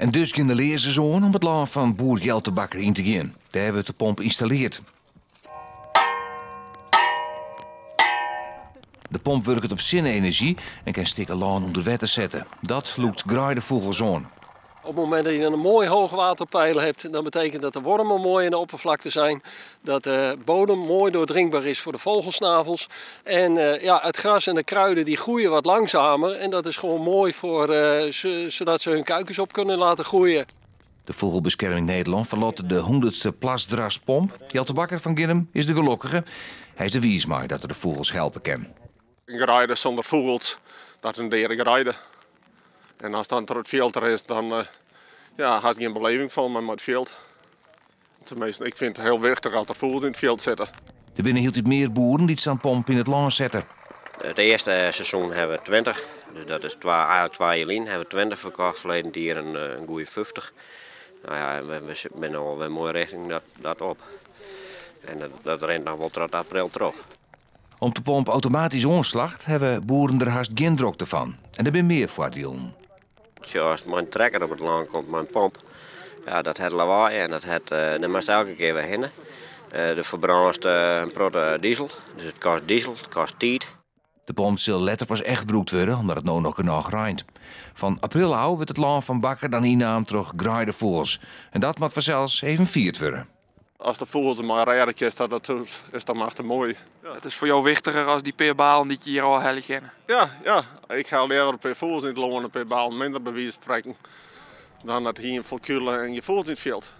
En dus ging de leerseizoen om het land van boer Jelte Bakker in te gaan. Daar hebben we de pomp geïnstalleerd. De pomp werkt op zinnenergie en kan stikken laan onder water zetten. Dat lukt graag de vogels aan. Op het moment dat je een mooi hoogwaterpeil hebt, dan betekent dat de wormen mooi in de oppervlakte zijn. Dat de bodem mooi doordringbaar is voor de vogelsnavels. En het gras en de kruiden die groeien wat langzamer. En dat is gewoon mooi voor, zodat ze hun kuikens op kunnen laten groeien. De Vogelbescherming Nederland verlotte de 100ste plasdraspomp. Jelte Bakker van Ginnem is de gelukkige. Hij is de wiesmaai dat er de vogels helpen kan. Een gerijden zonder vogels, dat is een derde gerijden. En als dan er het filter is, dan had je geen beleving van met het veld. Tenminste, ik vind het heel wichtig als er vogels in het veld zitten. Er binnen hield het meer boeren die zo'n pomp in het land zetten. Het eerste seizoen hebben we 20, dus dat is eigenlijk 2 jaar hebben we 20 verkocht, verleden jaar een goede 50. Nou ja, we zijn al wel mooi richting dat op. En dat rent nog wel tot april terug. Om de pomp automatisch aanslacht hebben boeren er haast geen drukte van. En er zijn meer voordelen. Als mijn trekker op het land komt, mijn pomp, ja, dat heeft lawaai en dat moest elke keer weer heen. De verbrandt een protte diesel, dus het kost diesel, het kost tijd. De pomp zal later pas echt gebruikt worden, omdat het nou nog genoeg rijdt. Van april aan wordt het land van Bakker dan hiernaam terug graaide vogels. En dat moet vanzelfs even vierd worden. Als de vogels er maar redelijk is, is dat maar te mooi. Ja. Het is voor jou wichtiger als die per baal die je hier al heel kennen. Ja, ik ga leren per vogels in het loon en per baal minder bij wie spreken dan dat hier in Volkulen en je vogels in het veld.